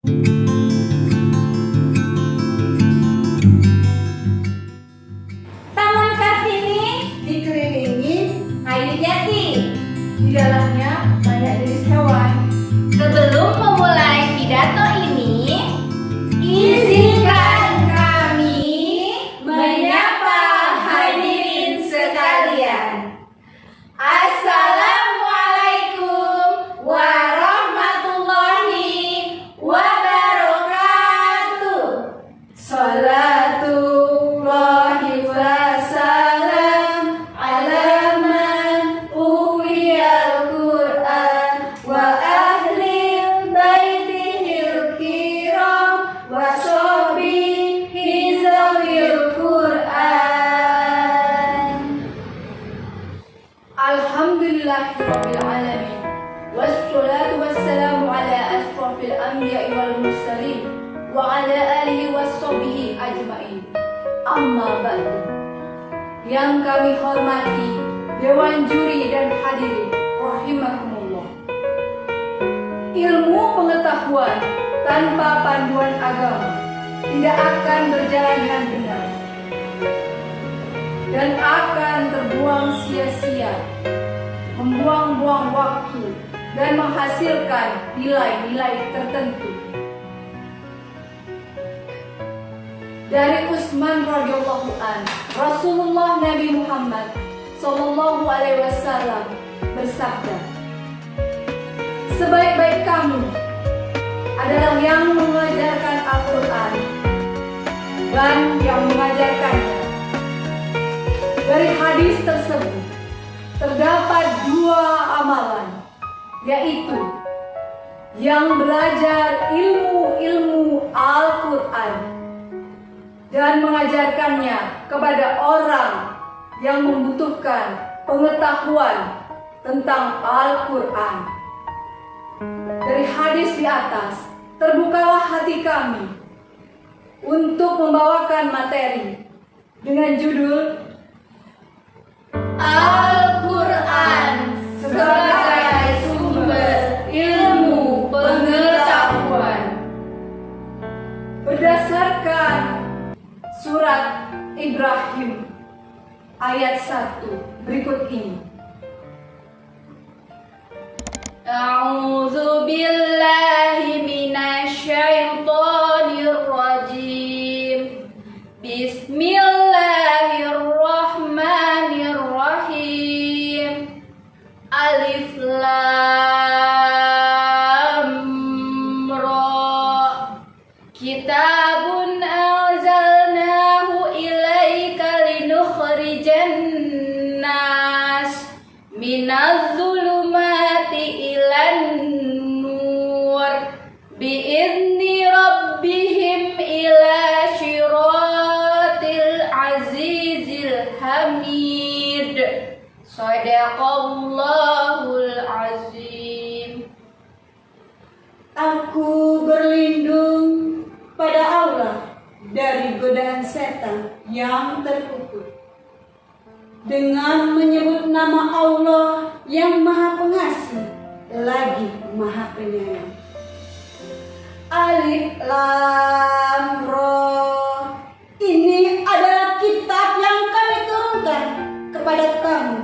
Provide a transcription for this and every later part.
Taman Kartini dikelilingi kayu jati. di dalamnya banyak jenis hewan. Sebelum memulai pidato ini, izinkan kami menyapa hadirin sekalian. Assalamualaikum warahmatullahi wabarakatuh. Salatullahi wassalam ala man uwiyal Qur'an wa ahlil baitihil kiram wa sahbihi zawil Qur'an. Alhamdulillahirabbil alamin. Wassalatu wassalamu ala asrofil anbiya'i wal mursalin wa ala alihi washabihi ajmain. Amma ba'du. Yang kami hormati Dewan Juri dan hadirin rahimakumullah. Ilmu pengetahuan tanpa panduan agama tidak akan berjalan dengan benar dan akan terbuang sia-sia, membuang-buang waktu dan menghasilkan nilai-nilai tertentu. Dari Utsman radhiyallahu an, Rasulullah Nabi Muhammad sallallahu alaihi wasallam bersabda, sebaik-baik kamu adalah yang mengajarkan Al-Quran dan yang mengajarkannya. Dari hadis tersebut terdapat dua amalan, yaitu yang belajar ilmu-ilmu Al-Quran dan mengajarkannya kepada orang yang membutuhkan pengetahuan tentang Al-Quran. Dari hadis di atas, terbukalah hati kami untuk membawakan materi dengan judul Al-Quran sebagai sumber ilmu pengetahuan. Berdasarkan surat Ibrahim ayat 1 berikut ini. A'udzu billahi minasy syaithanir rajim. Bismillahirrahmanirrahim. Alif lam ra. Kitabun minaz zulumati ilan nur biizni rabbihim ila syiratil azizil hamid. Shadaqallahul azim. Aku berlindung pada Allah dari godaan setan yang terkutuk dengan menyebut nama Allah yang Maha Pengasih lagi Maha Penyayang. Alif Lam Ra. Ini adalah kitab yang kami turunkan kepada kamu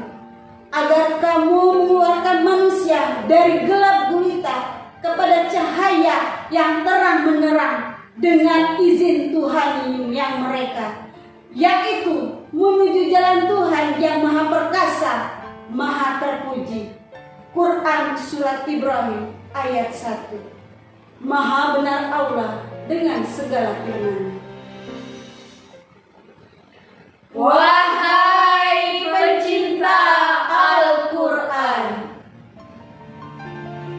agar kamu mengeluarkan manusia dari gelap gulita kepada cahaya yang terang benderang dengan izin Tuhan yang mereka, yaitu menuju jalan Tuhan yang Maha Perkasa, Maha Terpuji. Quran Surat Ibrahim ayat 1. Maha benar Allah dengan segala firman. Wahai pencinta Al-Quran,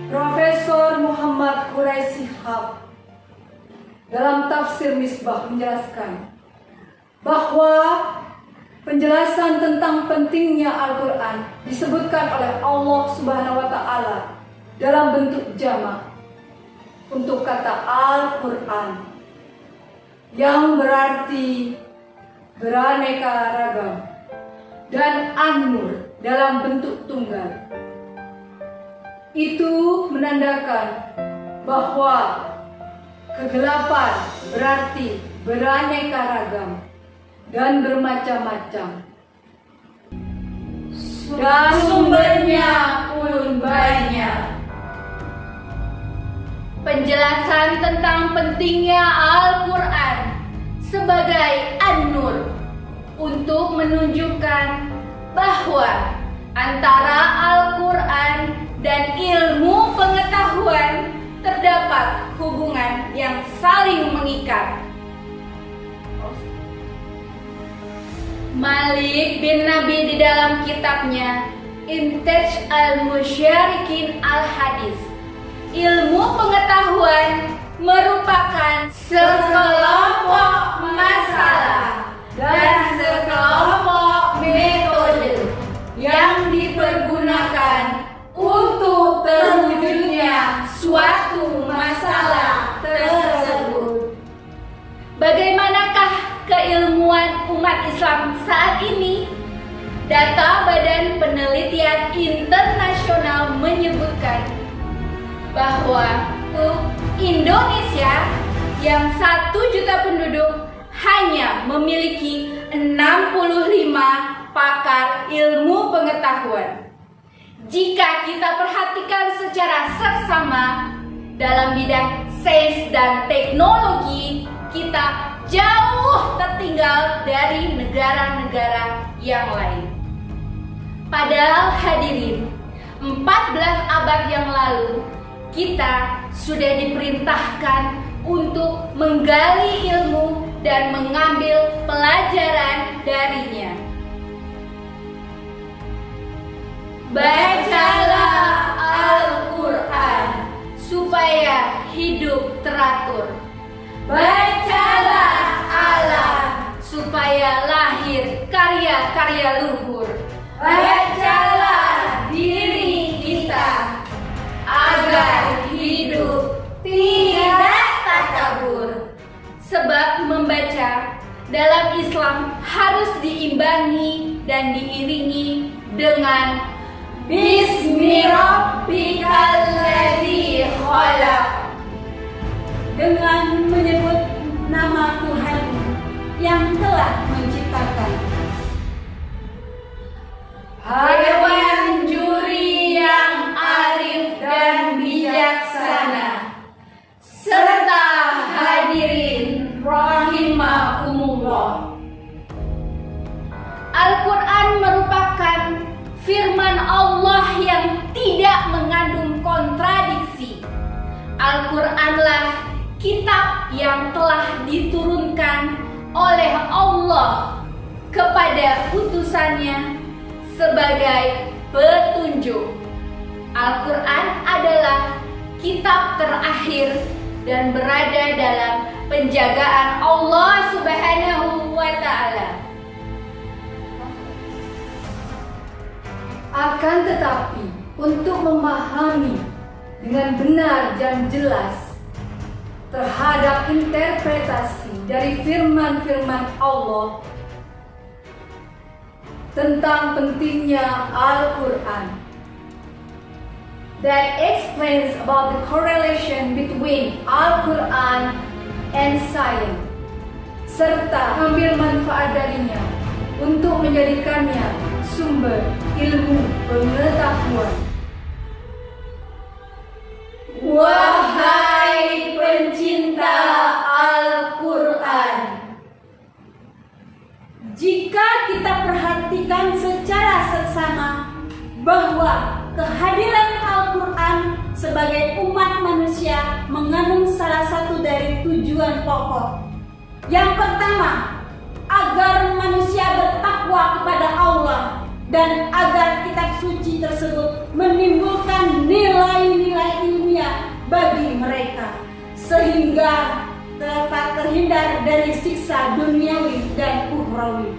Profesor Muhammad Quraisy Shihab dalam tafsir Misbah menjelaskan bahwa penjelasan tentang pentingnya Al-Quran disebutkan oleh Allah Subhanahu wa Ta'ala dalam bentuk jamak untuk kata Al-Quran yang berarti beraneka ragam, dan An-Nur dalam bentuk tunggal. Itu menandakan bahwa Kegelapan berarti beraneka ragam dan bermacam-macam. Dan Sumbernya pun banyak. Penjelasan tentang pentingnya Al-Quran sebagai An-Nur untuk menunjukkan bahwa antara Al-Quran dan ilmu pengetahuan terdapat hubungan yang saling mengikat. Malik bin Nabi di dalam kitabnya Intaj al-Musyarikin al-Hadis, ilmu pengetahuan merupakan sekelompok masalah dan sekelompok metode yang dipergunakan untuk terwujudnya suatu masalah tersebut. Bagaimanakah keilmuan umat Islam saat ini? Data Badan Penelitian Internasional menyebutkan bahwa Indonesia yang 1 juta penduduk hanya memiliki 65 pakar ilmu pengetahuan. Jika kita perhatikan secara seksama dalam bidang sains dan teknologi, kita jauh tertinggal dari negara-negara yang lain. Padahal hadirin, 14 abad yang lalu kita sudah diperintahkan untuk menggali ilmu dan mengambil pelajaran darinya. Bacalah Al-Quran supaya hidup teratur. Bacalah alam supaya lahir karya-karya luhur. Bacalah diri kita agar hidup tidak takabur. Sebab membaca dalam Islam harus diimbangi dan diiringi dengan Bismi Rabbikal ladzi khalaq, dengan menyebut nama Tuhan yang telah menciptakan. Hewan juri yang arif dan bijaksana, serta hadirin rahimakumullah. Al-Quran merupakan firman Allah yang tidak mengandung kontradiksi. Al-Quranlah kitab yang telah diturunkan oleh Allah kepada utusannya sebagai petunjuk. Al-Quran adalah kitab terakhir dan berada dalam penjagaan Allah Subhanahu wa Ta'ala. Akan tetapi, untuk memahami dengan benar dan jelas terhadap interpretasi dari firman-firman Allah tentang pentingnya Al-Quran, that explains about the correlation between Al-Quran and science, serta ambil manfaat darinya untuk menjadikannya sumber ilmu pengetahuan. Wahai pencinta Al-Quran, Jika kita perhatikan secara seksama bahwa kehadiran Al-Quran sebagai umat manusia mengandung salah satu dari tujuan pokok. Yang pertama, agar manusia bertakwa kepada Allah dan agar kitab suci tersebut menimbulkan nilai-nilai ilmiah bagi mereka sehingga dapat terhindar dari siksa duniawi dan ukhrawi.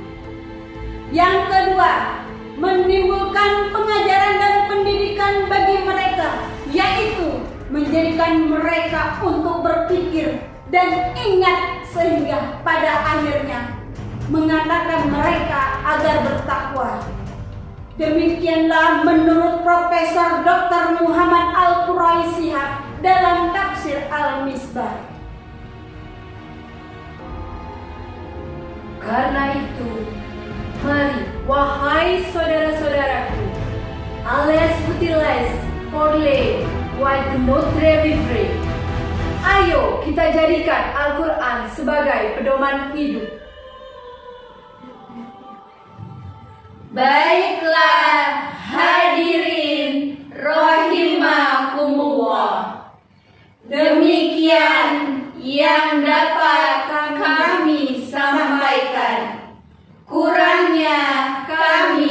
Yang kedua, menimbulkan pengajaran dan pendidikan bagi mereka, yaitu menjadikan mereka untuk berpikir dan ingat sehingga pada akhirnya mengatakan mereka agar bertakwa. Demikianlah menurut Profesor Dr. Muhammad Al-Quraisy dalam tafsir Al-Misbah. Karena itu, mari wahai saudara-saudaraku, alias utiles porle what notre vivre. Ayo kita jadikan Al-Quran sebagai pedoman hidup. Baiklah hadirin rahimakumullah. Demikian yang dapat kami sampaikan. Kurangnya kami